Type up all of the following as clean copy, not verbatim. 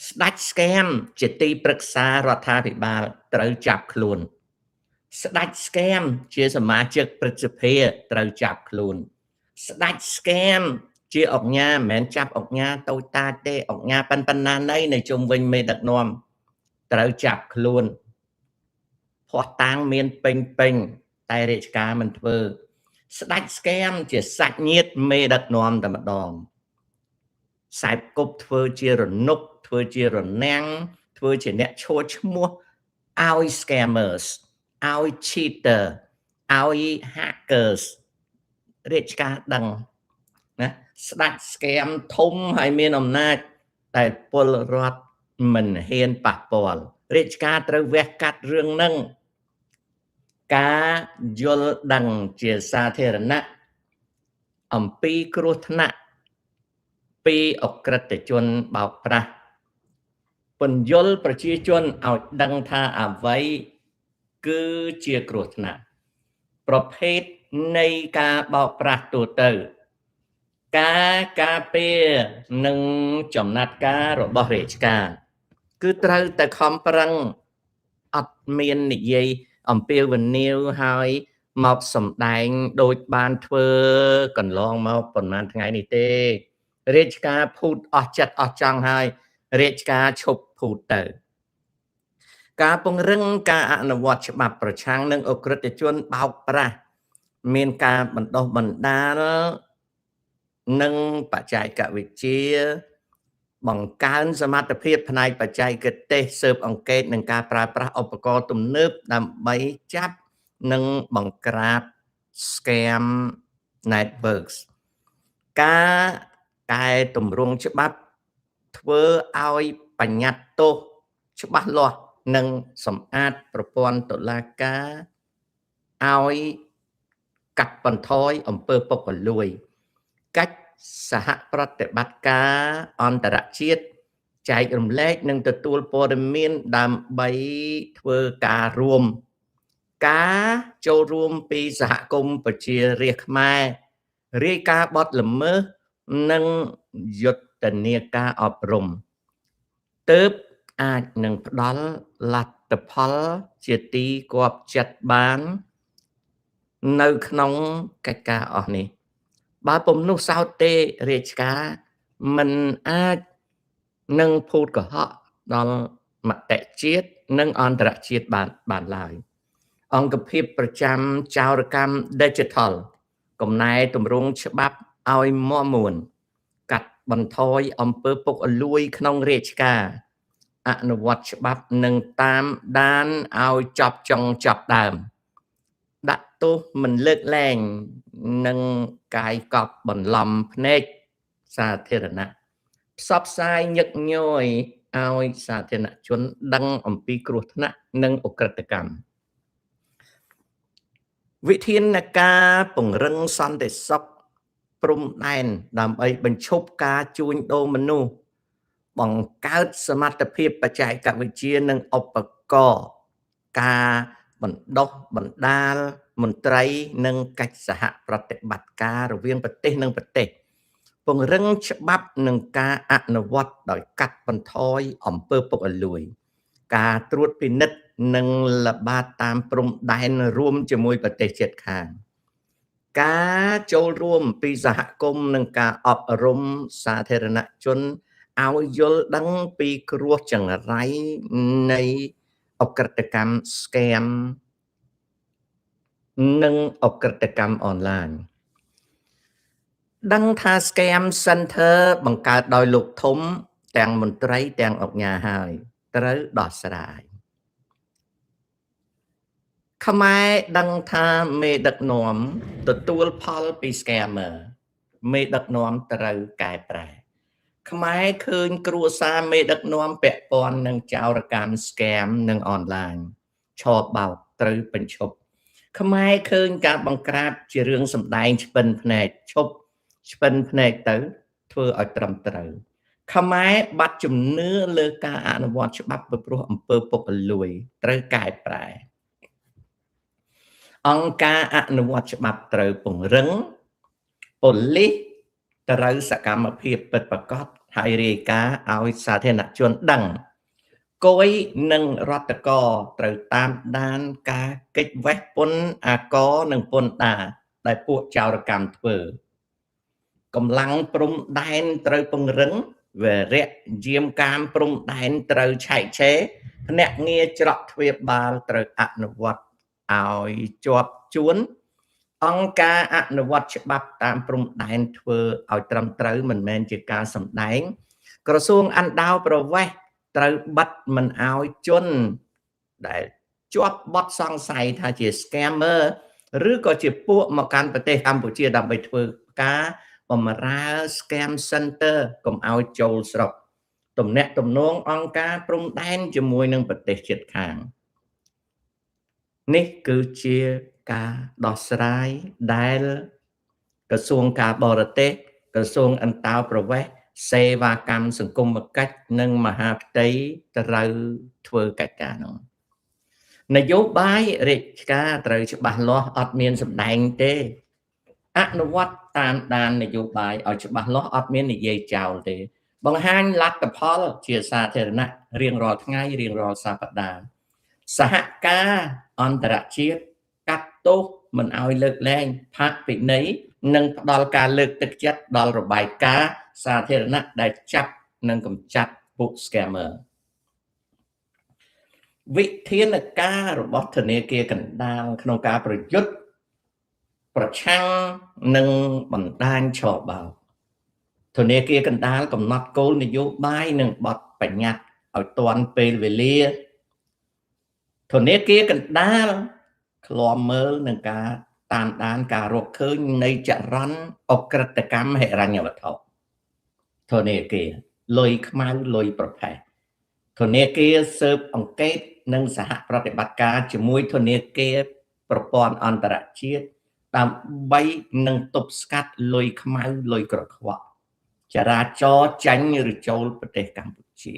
ស្ដេចស្កែមជាទីប្រឹក្សារដ្ឋាភិបាលត្រូវចាប់ខ្លួនស្ដេចស្កែមជាសមាជិកព្រឹទ្ធសភាត្រូវចាប់ខ្លួនស្ដេចស្កែមជាអង្គការមិនមែនចាប់អង្គការតូចតាចទេអង្គការប៉ុណ្ណាណីនៅជុំវិញមេដឹកនាំត្រូវចាប់ខ្លួនភ័ស្តុតាងមានពេញតែរាជការមិនធ្វើស្ដេចស្កែមជាសាច់ញាតិមេដឹកនាំតែម្ដងខ្សែគប់ធ្វើជារនុកធ្វើជារនាំងធ្វើជាអ្នកឈួរឈ្មោះឲ្យ scammers ឲ្យ cheater ឲ្យ hackers រាជការដឹងណាស្ដេច scam ធំហើយមានអំណាចតែពលរដ្ឋមិនហ៊ានប៉ះពាល់រាជការត្រូវវះកាត់រឿងហ្នឹងការយល់ដឹងជាសាធារណៈអំពីគ្រោះថ្នាក់ពីអក្រិតជនបោកប្រាស់ពន្យល់ប្រជាជនឲ្យដឹងថាអ្វីគឺជាគ្រោះថ្នាក់ប្រភេទនៃការបោកប្រាស់ទូទៅការការពារនិងចំណាត់ការរបស់រាជការគឺត្រូវតែខំប្រឹងអត់មាននិយាយអំពាវនាវហើយមកសំដែងដូចបានធ្វើកន្លងមកប៉ុន្មានថ្ងៃនេះទេរាជការភូតអស់ចិត្តអស់ចង់ហើយរាជការឈប់ភូតទៅការពង្រឹងការអនុវត្តច្បាប់ប្រឆាំងនឹងអក្រិតជនបោកប្រាស់មានការបណ្ដុះបណ្ដាលនិងបច្ចេកវិទ្យាបង្កើនសមត្ថភាពផ្នែកបច្ចេកទេសស៊ើបអង្កេតនិងការប្រើប្រាស់ឧបករណ៍ទំនើបដើម្បីចាប់និងបង្ក្រាប scam networks ការកែតម្រង់ច្បាប់ធ្វើឲ្យបញ្ញត្តិទោសច្បាស់លាស់និងសម្អាតប្រព័ន្ធតុលាការឲ្យកាត់បន្ថយអំពើពុករលួយកិច្ចសហប្រតិបត្តិការអន្តរជាតិចែករំលែកនិងទទួលព័ត៌មានដើម្បីធ្វើការរួមការចូលរួមពីសហគមន៍ប្រជារាស្ត្រខ្មែររាយការណ៍បទល្មើសនិងយុទ្ធនាការអប់រំទើបអាចនឹងផ្ដល់លទ្ធផលជាទីគាប់ចិត្តបាននៅក្នុងកិច្ចការអស់នេះបើពុំនោះសោតទេរាជការមិនអាចនឹងភូតកុហកដល់មតិជាតិនិងអន្តរជាតិបានឡើយអង្គភាពប្រចាំចោរកម្ម Digital កំណែទម្រង់ច្បាប់ឲ្យមាំមួនកាត់បន្ថយអំពើពុករលួយក្នុងរាជការអនុវត្តច្បាប់និងតាមដានឲ្យចប់ចុងចប់ដើមដាក់ទោសមិនលើកលែងនិងកាយកប់បន្លំភ្នែកសាធារណៈផ្សព្វផ្សាយញឹកញយឲ្យសាធារណជនដឹងអំពីគ្រោះថ្នាក់និងឧក្រិដ្ឋកម្មវិធានការពង្រឹងសន្តិសុខព្រំដែនដើម្បីបញ្ឈប់ការជួញដូរមនុស្សបង្កើតសមត្ថភាពបច្ចេកវិទ្យានិងឧបករណ៍ការបណ្ដុះបណ្ដាលមន្ត្រីនិងកិច្ចសហប្រតិបត្តិការរវាងប្រទេសនិងប្រទេសពង្រឹងច្បាប់និងការអនុវត្តដោយកាត់បន្ថយអំពើពុករលួយការត្រួតពិនិត្យនិងល្បាតតាមព្រំដែនរួមជាមួយប្រទេសជិតខាងការចូលរួមពីសហគមន៍និងការអប់រំសាធារណជនឲ្យយល់ដឹងពីគ្រោះចង្រៃនៃអក្រិតកម្ម scam និងអក្រិតកម្មអនឡាញដឹងថា scam center បង្កើតដោយលោកធំទាំងមន្ត្រីទាំងអង្គការហើយត្រូវដោះស្រាយខ្មែរដឹងថាមេដឹកនាំទទួលផលពី scammer មេដឹកនាំត្រូវកែប្រែខ្មែរឃើញគ្រួសារមេដឹកនាំពាក់ព័ន្ធនឹងចោរកម្ម scam និងអនឡាញឆោបបោកត្រូវបញ្ឈប់ខ្មែរឃើញការបង្ក្រាបជារឿងសម្ដែងឆ្ពិនភ្នែកឈប់ឆ្ពិនភ្នែកទៅធ្វើឲ្យត្រឹមត្រូវខ្មែរបាត់ជំនឿលើការអនុវត្តច្បាប់ពីព្រោះអំពើពុករលួយត្រូវកែប្រែអង្គការអនុវត្តច្បាប់ត្រូវពង្រឹងប៉ូលីសត្រូវសកម្មភាពពិតប្រាកដ ហើយរាយការណ៍ឲ្យសាធារណជនដឹងគយនិងរដ្ឋកត្រូវតាមដានការកិច្ចវេះពន្ធអាករនិងពន្ធដារដែលពួកចោរកម្មធ្វើកម្លាំងព្រំដែនត្រូវពង្រឹងវរៈយាមកាមព្រំដែនត្រូវឆែកឆេរភ្នាក់ងារច្រកទ្វារបាលត្រូវអនុវត្តឲ្យជាប់ជួនអង្គការអនុវត្តច្បាប់តាមព្រំដែនធ្វើឲ្យត្រឹមត្រូវមិនមែនជាការសម្ដែងក្រសួងអណ្ដោប្រវេសន៍ត្រូវបិទមិនឲ្យជនដែលជាប់បទសង្ស័យថាជា scammer ឬក៏ជាពួកមកកាន់ប្រទេសកម្ពុជាដើម្បីធ្វើការបម្រើ scam center កុំឲ្យចូលស្រុកទំនាក់ទំនងអង្គការព្រំដែនជាមួយនឹងប្រទេសជិតខាងនេះគឺជាការដោះស្រាយដែលក្រសួងការបរទេសក្រសួងអន្តោប្រវេសន៍សេវាកម្មសង្គមគិច្ចនិងមហាផ្ទៃត្រូវធ្វើកិច្ចការនោះនយោបាយរាជការត្រូវច្បាស់លាស់អត់មានសម្ដែងទេអនុវត្តតាមដាននយោបាយឲ្យច្បាស់លាស់អត់មាននិយាយចោលទេបង្ហាញលទ្ធផលជាសាធារណៈរៀងរាល់ថ្ងៃរៀងរាល់សប្តាហ៍សហការអន្តរជាតិកាត់ទោសមិនឲ្យលើកលែងផាកពិន័យនិងផ្ដល់ការលើកទឹកចិត្តដល់របាយការណ៍សាធារណៈដែលចាប់និងកម្ចាត់ពួក scammer វិធានការរបស់ធនាគារកណ្ដាលក្នុងការប្រយុទ្ធប្រឆាំងនឹងបណ្ដាញឆបោកធនាគារកណ្ដាលកំណត់គោលនយោបាយនិងបទបញ្ញត្តិឲ្យទាន់ពេលវេលាធនាគារកណ្ដាលឃ្លាំមើលនឹងការតាមដានការរកឃើញនៃចរន្តអក្រិតកម្មហិរញ្ញវត្ថុធនាគារលុយខ្មៅលុយប្រផេះធនាគារស៊ើបអង្កេតនិងសហប្រតិបត្តិការជាមួយធនាគារប្រព័ន្ធអន្តរជាតិដើម្បីនឹងទប់ស្កាត់លុយខ្មៅលុយក្រខ្វក់ចរាចរចាញ់ឬចូលប្រទេសកម្ពុជា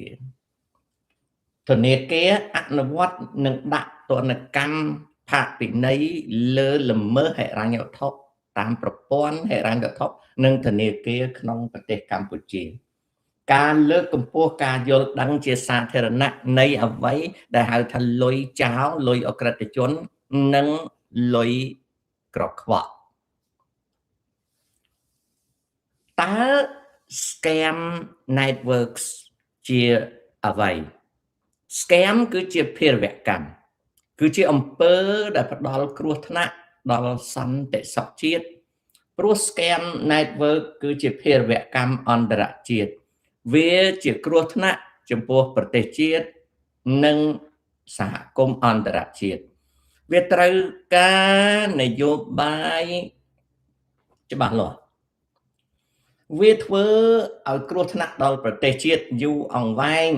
ធនាគារអនុវត្តនិងដាក់ទណ្ឌកម្មផាកពិន័យលើល្មើសហិរញ្ញវត្ថុតាមប្រព័ន្ធហិរញ្ញវត្ថុនិងធនាគារក្នុងប្រទេសកម្ពុជាការលើកកម្ពស់ការយល់ដឹងជាសាធារណៈនៃអ្វីដែលហៅថាលុយចោលលុយអក្រិតជននិងលុយក្រខ្វក់តើ scam networks ជាអ្វី scam គឺជាភេរវកម្មគឺជាអំពើដែលផ្ដល់គ្រោះថ្នាក់ដល់សន្តិសុខជាតិព្រោះ scam network គឺជាភេរវកម្មអន្តរជាតិវាជាគ្រោះថ្នាក់ចំពោះប្រទេសជាតិនិងសហគមន៍អន្តរជាតិវាត្រូវការនយោបាយច្បាស់លាស់វាធ្វើឲ្យគ្រោះថ្នាក់ដល់ប្រទេសជាតិយូរអង្វែង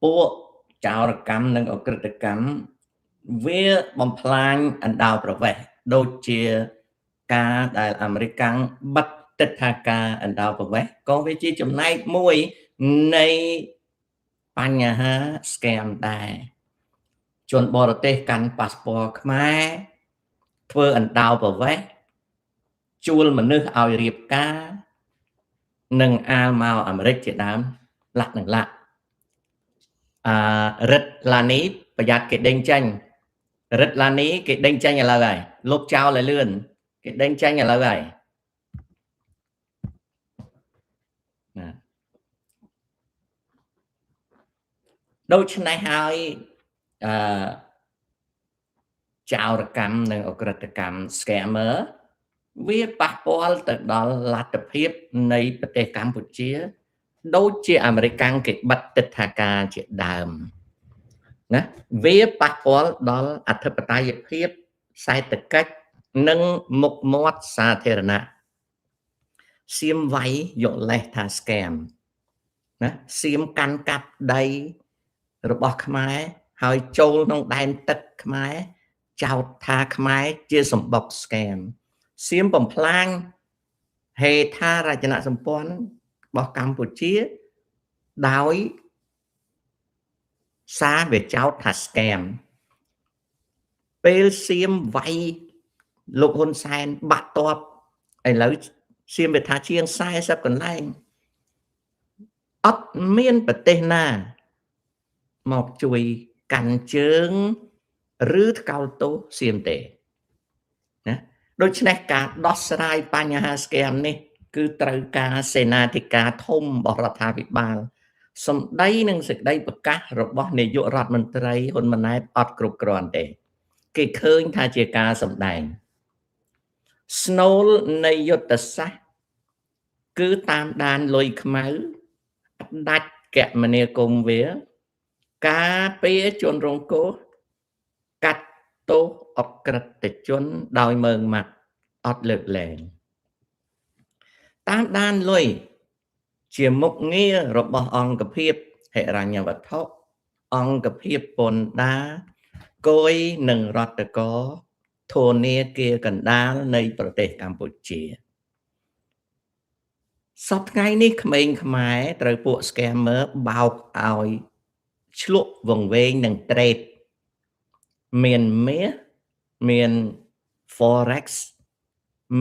ពួកចោរកម្មនិងអក្រិតកម្មវាបំផ្លាញអណ្ដោប្រវេសន៍ដូចជាការដែលអាមេរិកបិទទិដ្ឋាការអណ្ដោប្រវេសន៍ក៏វាជាចំណែកមួយនៃបញ្ហា scam ដែរជនបរទេសកាន់ប៉ាសពតខ្មែរធ្វើអណ្ដោប្រវេសន៍ជួលមនុស្សឲ្យរៀបការនិងអាលមកអាមេរិកជាដើមលាក់នឹងលាក់រិទ្ធឡានីប្រយ័ត្នគេដេញចេញរិទ្ធឡានីគេដេញចេញឥឡូវហើយលុបចោលឲ្យលឿនគេដេញចេញឥឡូវហើយណាដូច្នេះហើយចោរកម្មនិងអក្រិតកម្ម scammer វាប៉ះពាល់ទៅដល់លទ្ធភាពនៃប្រទេសកម្ពុជាដូចជាអាមេរិកគេបិទទិដ្ឋាការជាដើមណាវាប៉ះពាល់ដល់អធិបតេយ្យភាពសេដ្ឋកិច្ចនិងមុខមាត់សាធារណៈសៀមវាយយកលេសថា scam ណាសៀមកាន់កាប់ដីរបស់ខ្មែរហើយចូលក្នុងដែនទឹកខ្មែរចោទថាខ្មែរជាសម្បុក scam សៀមបំផ្លាញហេដ្ឋារចនាសម្ព័ន្ធរបស់កម្ពុជាដោយសារវាចោទថា scam ពេលសៀមវាយលោកហ៊ុនសែនបាក់តបឥឡូវសៀមវាថាជាង40កន្លែង អត់មានប្រទេសណាមកជួយកាន់ជើងឬថ្កោលទោសសៀមទេណាដូច្នេះការដោះស្រាយបញ្ហា scam នេះគឺត្រូវការសេនាធិការធំរបស់រដ្ឋាភិបាលសម្ដីនិងសេចក្តីប្រកាសរបស់នាយករដ្ឋមន្ត្រីហ៊ុនម៉ាណែតអត់គ្រប់គ្រាន់ទេគេឃើញថាជាការសម្ដែងស្នូលនៃយុទ្ធសាស្ត្រគឺតាមដានលុយខ្មៅដាច់គមនាគមន៍វាការពារជនរងគ្រោះកាត់ទោសអក្រិតជនដោយមើងម៉ាត់អត់លើកលែងតាមដានលុយជាមុខងាររបស់អង្គភាពហិរញ្ញវត្ថុអង្គភាពពន្ធដារគយនិងរដ្ឋកោធនាគារកណ្ដាលនៃប្រទេសកម្ពុជាសប្តាហ៍ថ្ងៃនេះក្មេងខ្មែរត្រូវពួក scammer បោកឲ្យឆ្លក់វង្វេងនិង trade មានមាសមាន forex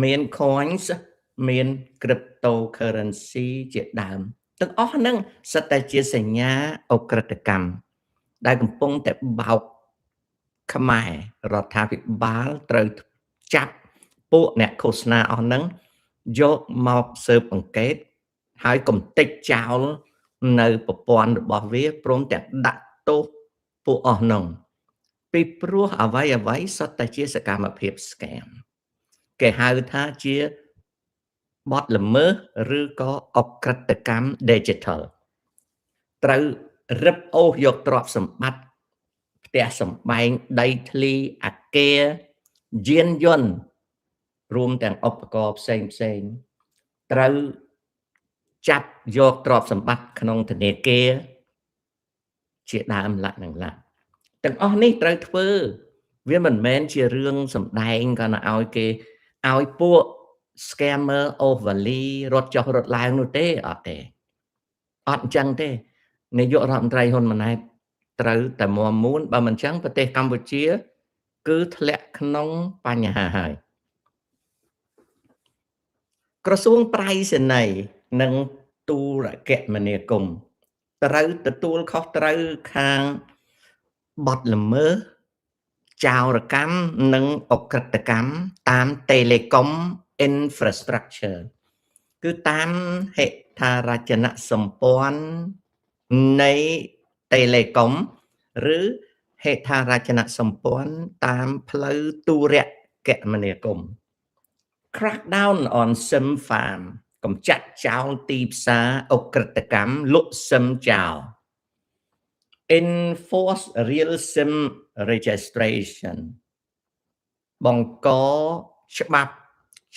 មាន coins មាន cryptocurrency ជាដើមទាំងអស់ហ្នឹងសិតតែជាសញ្ញាអក្រិតកម្មដែលកំពុងតែបោកខ្មែររដ្ឋាភិបាលត្រូវចាប់ពួកអ្នកឃោសនាអស់ហ្នឹងយកមកស៊ើបអង្កេតហើយកំទេចចោលនៅប្រព័ន្ធរបស់វាព្រមទាំងដាក់ទោសពួកអស់ហ្នឹងពីព្រោះអ្វីសុទ្ធតែជាសកម្មភាព scam គេហៅថាជាបទល្មើសឬក៏អក្រិតកម្ម digital ត្រូវរឹបអូសយកទ្រព្យសម្បត្តិផ្ទះសម្បែងដីធ្លីអគារយានយន្តរួមទាំងឧបករណ៍ផ្សេងត្រូវចាប់យកទ្រព្យសម្បត្តិក្នុងធនាគារជាដើមលក្ខណៈទាំងអស់នេះត្រូវធ្វើវាមិនមែនជារឿងសម្ដែងក៏ណាឲ្យគេឲ្យពួក scammer overly រត់ចុះរត់ឡើងនោះទេអត់អញ្ចឹងទេនាយករដ្ឋមន្ត្រីហ៊ុនម៉ាណែតត្រូវតែមាំមួនបើមិនអញ្ចឹងប្រទេសកម្ពុជាគឺធ្លាក់ក្នុងបញ្ហាហើយក្រសួងប្រៃសណីនិងទូរគមនាគមន៍ត្រូវទទួលខុសត្រូវខាងបទល្មើសចោរកម្មនិងអក្រិតកម្មតាម Telecom Infrastructure គឺតាមហេដ្ឋារចនាសម្ព័ន្ធនៃ Telecom ឬហេដ្ឋារចនាសម្ព័ន្ធតាមផ្លូវទូរគមនាគមន៍ Crackdown on SIM farm កម្ចាត់ចោលទីផ្សារអក្រិតកម្មលក់ SIM ចោល Enforce real SIM registration បង្កច្បាប់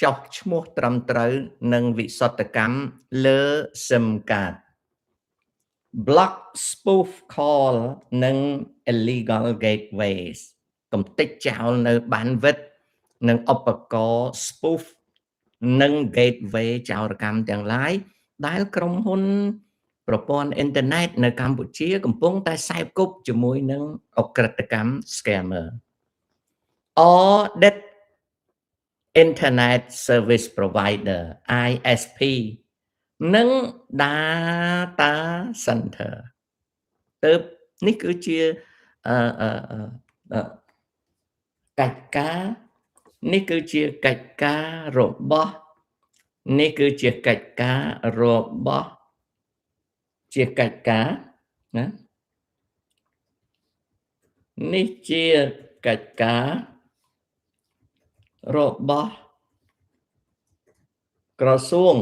ចុះឈ្មោះត្រឹមត្រូវនិងវិសុទ្ធកម្មលើ SIM card block spoof call និង illegal gateways កំទេចចោលនៅ bandwidth និងឧបករណ៍ spoof និង gateway ចោរកម្មទាំងឡាយដែលក្រុមហ៊ុនប្រព័ន្ធអ៊ីនធឺណិតនៅកម្ពុជាកំពុងតែសែបគប់ជាមួយនឹងអក្រិតកម្ម scammer Audit Internet Service Provider ISP និង Data Center ទើបនេះគឺជាកិច្ចការនេះគឺជាកិច្ចការរបស់នេះគឺជាកិច្ចការរបស់ជាកិច្ចការណានេះជាកិច្ចការរបស់ក្រសួង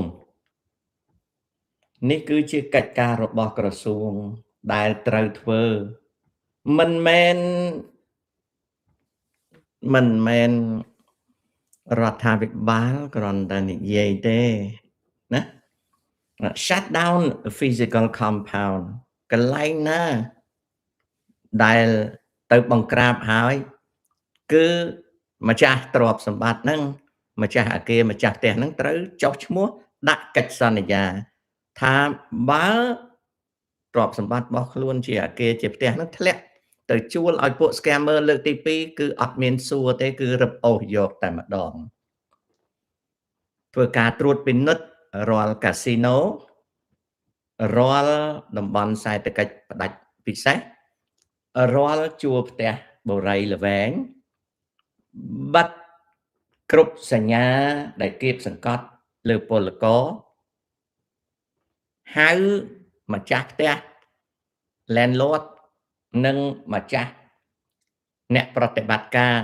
នេះគឺជាកិច្ចការរបស់ក្រសួងដែលត្រូវធ្វើមិនមែនរដ្ឋាភិបាលគ្រាន់តែនិយាយទេណា shut down physical compound កន្លែងណាដែលទៅបង្ក្រាបហើយគឺម្ចាស់ទ្រព្យសម្បត្តិហ្នឹងម្ចាស់អគារម្ចាស់ផ្ទះហ្នឹងត្រូវចុះឈ្មោះដាក់កិច្ចសន្យាថាបើទ្រព្យសម្បត្តិរបស់ខ្លួនជាអគារជាផ្ទះហ្នឹងធ្លាក់ទៅជួលឲ្យពួក scammer លើកទី2គឺអត់មានសួរទេគឺរឹបអូសយកតែម្ដងធ្វើការត្រួតពិនិត្យរាល់កាស៊ីណូ រាល់តំបន់សេដ្ឋកិច្ចផ្ដាច់ពិសេសរាល់ជួរផ្ទះបូរីល្វែងបិទគ្រប់សញ្ញាដែលគៀបសង្កត់លើពលករហៅម្ចាស់ផ្ទះ landlord និងម្ចាស់អ្នកប្រតិបត្តិការ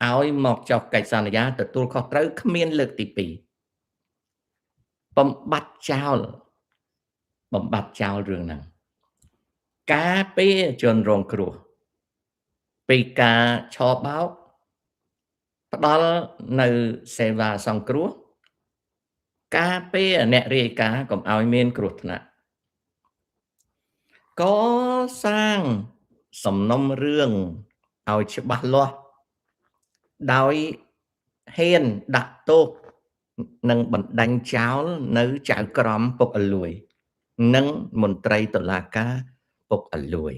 ឲ្យមកចុះកិច្ចសន្យាទទួលខុសត្រូវគ្មានលើកទី2បំបត្តិចោលរឿងហ្នឹងការពារជនរងគ្រោះពីការឆបោកផ្ដល់នៅសេវាសង្គ្រោះការពារអ្នករាយការណ៍កុំឲ្យមានគ្រោះថ្នាក់កសាងសំណុំរឿងឲ្យច្បាស់លាស់ដោយហ៊ានដាក់ទោសនិងបណ្ដាញចោលនៅចៅក្រមពុកអលួយនិងមន្ត្រីតុលាការពុកអលួយ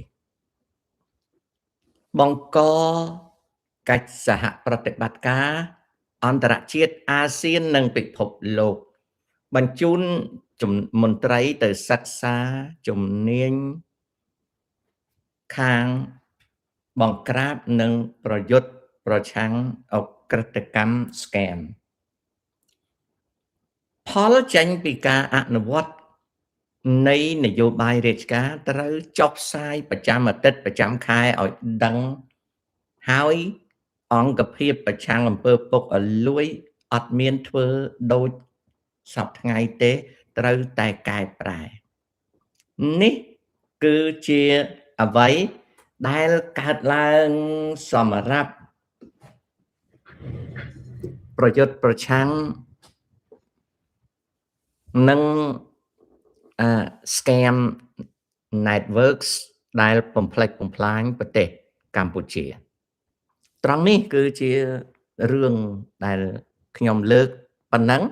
បង្កកិច្ចសហប្រតិបត្តិការអន្តរជាតិអាស៊ាននិងពិភពលោកបញ្ជូនមន្ត្រីទៅសិក្សាជំនាញខាងបង្ក្រាបនិងប្រយុទ្ធប្រឆាំងអក្រិតកម្ម scam ផលចេញពីការអនុវត្តនៃនយោបាយរាជការត្រូវចុះផ្សាយប្រចាំអាទិត្យប្រចាំខែឲ្យដឹងហើយអង្គភាពប្រឆាំងអំពើពុកអលួយអត់មានធ្វើដូចសពថ្ងៃទេត្រូវតែកែប្រែនេះគឺជាអ្វីដែលកើតឡើងសម្រាប់ប្រយុទ្ធប្រឆាំងនឹងscam networks ដែលបំផ្លិចបំផ្លាញប្រទេសកម្ពុជាត្រង់នេះគឺជារឿងដែលខ្ញុំលើកប៉ុណ្ណឹង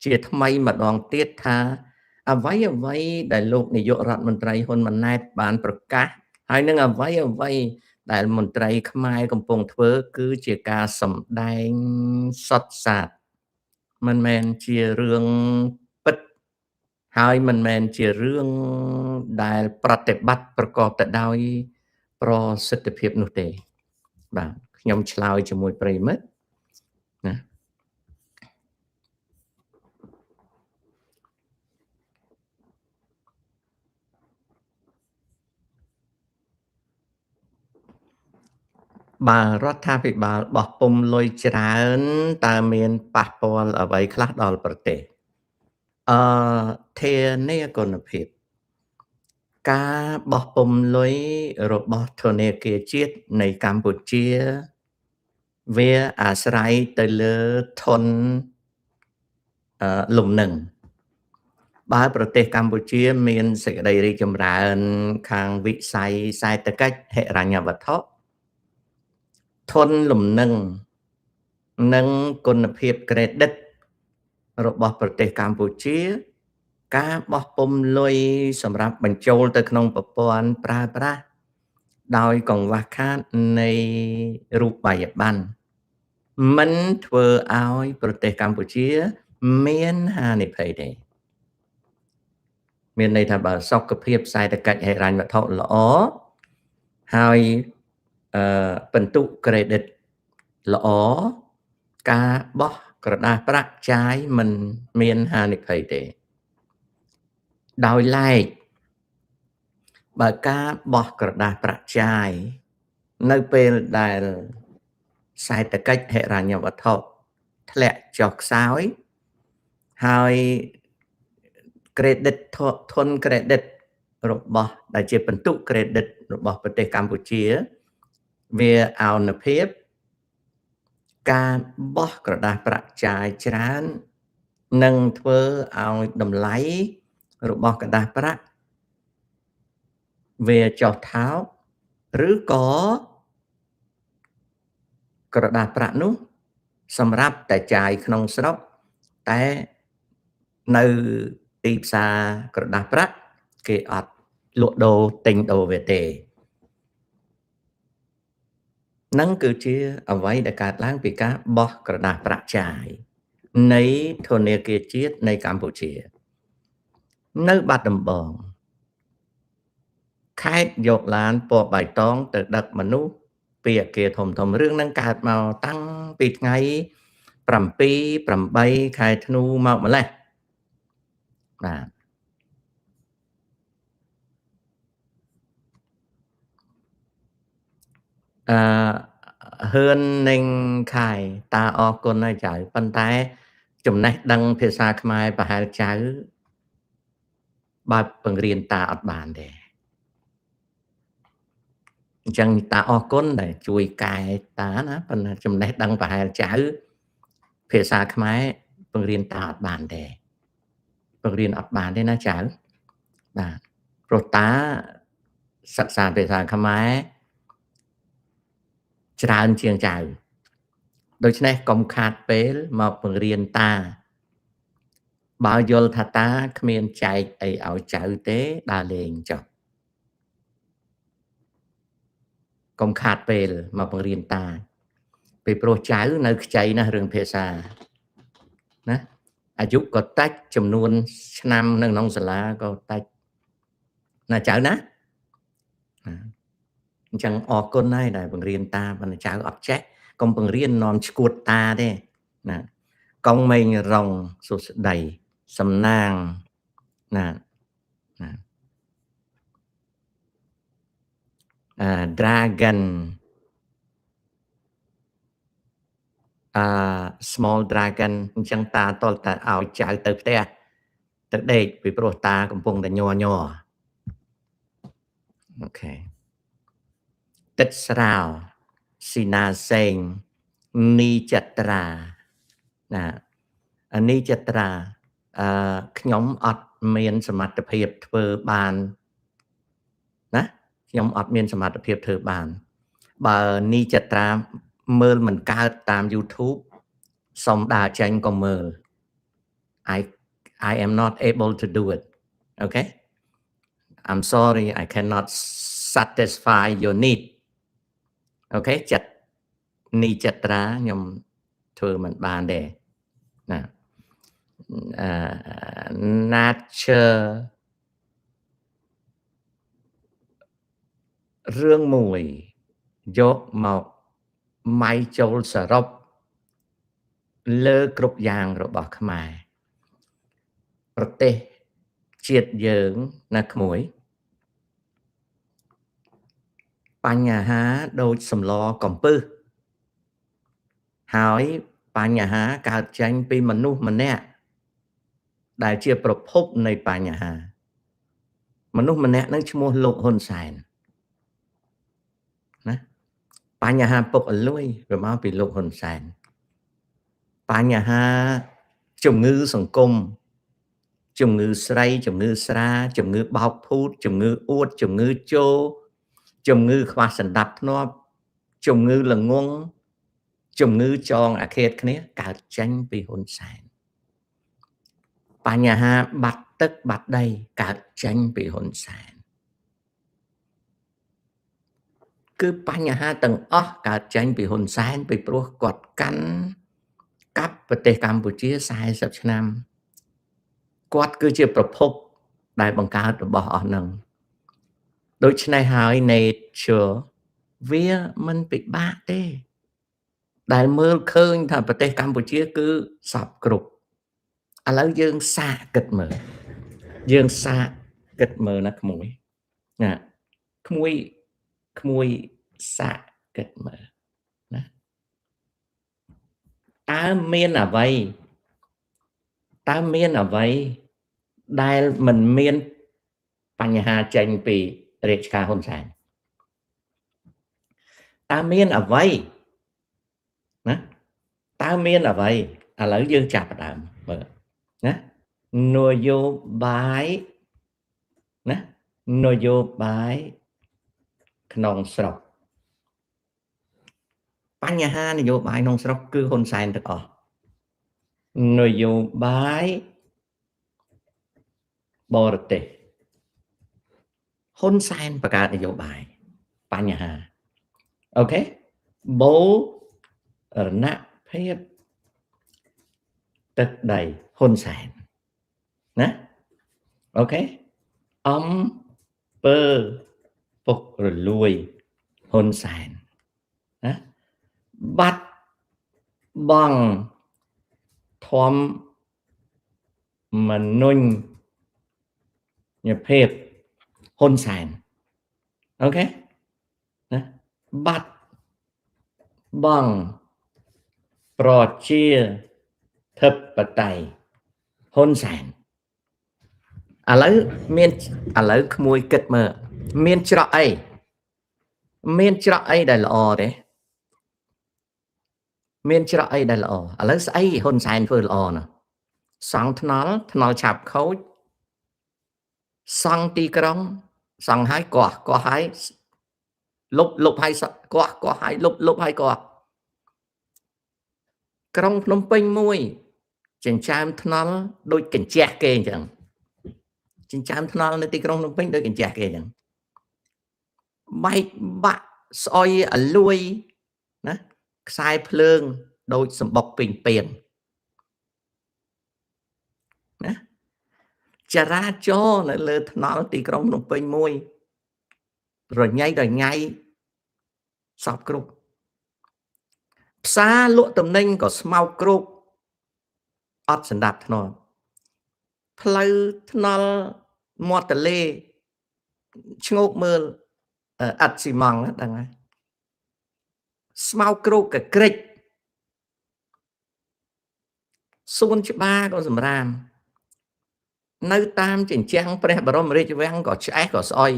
ជាថ្មីម្ដងទៀតថាអ្វីដែលលោកនាយករដ្ឋមន្ត្រីហ៊ុនម៉ាណែតបានប្រកាសហើយនឹងអ្វីដែលមន្ត្រីខ្មែរកំពុងធ្វើគឺជាការសម្ដែងសុទ្ធសាធមិនមែនជារឿងពិតហើយមិនមែនជារឿងដែលប្រតិបត្តិប្រកបទៅដោយប្រសិទ្ធភាពនោះទេបាទខ្ញុំឆ្លើយជាមួយប្រិមិត្តណាបាទរដ្ឋាភិបាលបោះពុំលុយច្រើនតើមានប៉ះពាល់អ្វីខ្លះដល់ប្រទេសធានាគុណភាពការបោះពុំលុយរបស់ធនាគារជាតិនៃកម្ពុជាវាអាស្រ័យទៅលើធនលំនឹងបើប្រទេសកម្ពុជាមានសេចក្តីរីកចម្រើនខាងវិស័យសេដ្ឋកិច្ចហិរញ្ញវត្ថុធនលំនឹងនិងគុណភាព credit របស់ប្រទេសកម្ពុជាការបោះពុំលុយសម្រាប់បញ្ចូលទៅក្នុងប្រព័ន្ធប្រើប្រាស់ដោយកង្វះខាតនៃរូបិយប័ណ្ណមិនធ្វើឲ្យប្រទេសកម្ពុជាមានហានិភ័យទេមានន័យថាបើសុខភាពសេដ្ឋកិច្ចហិរញ្ញវត្ថុល្អហើយពិន្ទុ credit ល្អការបោះក្រដាសប្រាក់ចាយមិនមានហានិភ័យទេដោយឡែកបើការបោះក្រដាសប្រាក់ចាយនៅពេលដែលសេដ្ឋកិច្ចហិរញ្ញវត្ថុធ្លាក់ចុះខ្សោយហើយ credit ធន credit របស់ដែលជាពិន្ទុ credit របស់ប្រទេសកម្ពុជាវាអោនភាពការបោះក្រដាសប្រាក់ចាយច្រើននឹងធ្វើឲ្យតម្លៃរបស់ក្រដាសប្រាក់វាចុះថោកឬក៏ក្រដាសប្រាក់នោះសម្រាប់តែចាយក្នុងស្រុកតែនៅទីផ្សារក្រដាសប្រាក់គេអត់លក់ដូរទិញដូរវាទេនឹងគឺជាអ្វីដែលកើតឡើងពីការបោះក្រដាសប្រាក់ចាយនៃធនាគារជាតិនៃកម្ពុជា នៅបាត់ដំបងខេត្តយកឡានពណ៌បៃតងទៅដឹកមនុស្សពីអគារធំរឿងហ្នឹងកើតមកតាំងពីថ្ងៃ7 8ខែធ្នូមកម្លេះបាទហ៊ឿននឹងខែតាអរគុណហើយចៅប៉ុន្តែចំណេះដឹងភាសាខ្មែរប្រហែលចៅបើបង្រៀនតាអត់បានទេអញ្ចឹងតាអរគុណដែលជួយកែតាណាប៉ុន្តែចំណេះដឹងប្រហែលចៅភាសាខ្មែរបង្រៀនតាអត់បានទេបង្រៀនអត់បានទេណាចៅបាទព្រោះតាសិក្សាភាសាខ្មែរច្រើនជាងចៅដូច្នេះកុំខាតពេលមកបង្រៀនតាបើយល់ថាតាគ្មានចែកអីឲ្យចៅទេដើរលេងចុះកុំខាតពេលមកបង្រៀនតាពីព្រោះចៅនៅខ្ចីណាស់រឿងភាសាណាអាយុក៏តិចចំនួនឆ្នាំនៅក្នុងសាលាក៏តិចណាចៅណាអញ្ចឹងអរគុណហើយដែលបង្រៀនតាប៉ុន្តែចៅអត់ចេះកុំបង្រៀននាំឈួតតាទេណាកុងមេងរងសុស្ដីសំណាងណាdragon small dragon អញ្ចឹងតាតលតែឲ្យចៅទៅផ្ទះទៅដេកពីព្រោះតាកំពុងតែញ័រអូខេទឹកស្រាវស៊ីណាសេងនីចត្រាណានីចត្រាខ្ញុំអត់មានសមត្ថភាពធ្វើបានណាខ្ញុំអត់មានសមត្ថភាពធ្វើបានបើនីចត្រាមើលមិនកើតតាម YouTube សុំដើរចេញក៏មើល I am not able to do it okay I'm sorry I cannot satisfy your need okay ចិត្តនីចត្រាខ្ញុំធ្វើមិនបានទេណាnature រឿងមួយយកមកម៉ៃចូលសរុបលើគ្រប់យ៉ាងរបស់ខ្មែរប្រទេសជាតិយើងណាក្មួយបញ្ហាដូចសម្លកំពឹសហើយបញ្ហាកើតចេញពីមនុស្សម្នាក់ដែលជាប្រភពនៃបញ្ហាមនុស្សម្នាក់នឹងឈ្មោះលោកហ៊ុនសែនណាបញ្ហាពុកអលួយវាមកពីលោកហ៊ុនសែនបញ្ហាជំងឺសង្គមជំងឺស្រីជំងឺស្រាជំងឺបោកភូតជំងឺអួតជំងឺជោជំងឺខ្វះសណ្ដាប់ធ្នាប់ជំងឺល្ងងជំងឺចងអាឃាតគ្នាកើតចេញពីហ៊ុនសែនបញ្ហាបាត់ទឹកបាត់ដីកើតចេញពីហ៊ុនសែនគឺបញ្ហាទាំងអស់កើតចេញពីហ៊ុនសែនពីព្រោះគាត់កាន់កាប់ប្រទេសកម្ពុជា40ឆ្នាំគាត់គឺជាប្រភពដែលបង្កើតរបស់អស់នឹងដូច្នេះហើយ nature វាមិនពិបាកទេដែលមើលឃើញថាប្រទេសកម្ពុជាគឺសពគ្រប់ឥឡូវយើងសាកគិតមើលណាក្មួយណាក្មួយសាកគិតមើលណាតើមានអ្វីដែលមិនមានបញ្ហាចេញពីរាជការហ៊ុនសែនតើមានអ្វីណាតើមានអ្វីឥឡូវយើងចាប់ផ្ដើមមើលណានយោបាយក្នុងស្រុកបញ្ហានយោបាយក្នុងស្រុកគឺហ៊ុនសែនទាំងអស់នយោបាយបរទេសហ៊ុនសែនបង្កើតនយោបាយបញ្ហាអូខេបូរណភាពទឹកដីហ៊ុនសែនណា អូខេអំពើពុករលួយហ៊ុនសែនណាបាត់បង់ធម្មមនុញ្ញភាពហ៊ុនសែនអូខេណាបាត់បង់ប្រជាធិបតេយ្យហ៊ុនសែនឥឡូវមានឥឡូវក្មួយគិតមើលមានច្រកអីដែលល្អទេមានច្រកអីដែលល្អឥឡូវស្អីហ៊ុនសែនធ្វើល្អណាសង់ថ្នល់ឆាប់ខូចសង់ទីក្រុងសង់ហើយកោះហើយលុបហើយកោះហើយលុបហើយកោះក្រុងភ្នំពេញមួយចិញ្ចើមថ្នល់ដូចកញ្ជះគេអញ្ចឹងចិញ្ចើមថ្នល់នៅទីក្រុងភ្នំពេញដូចកញ្ជះគេអញ្ចឹងបែកបាក់ស្អុយអលួយណាខ្សែភ្លើងដូចសម្បុកពេញពៀនណាចរាចរណ៍នៅលើថ្នល់ទីក្រុងភ្នំពេញមួយរញ៉ៃសពគ្រប់ផ្សារលក់ទំនិញក៏ស្មោកគ្រោកអត់សណ្ដាប់ធ្នាប់ផ្លូវថ្នល់មាត់ទន្លេឆ្ងោកមើលអត់ស៊ីម៉ង់ហ្នឹងដឹងហើយស្មោកគ្រោកកក្រិចសួនច្បារក៏សម្រាមនៅតាមជញ្ជាំងព្រះបរមរាជវាំងក៏ឆ្អេះក៏ស្អុយ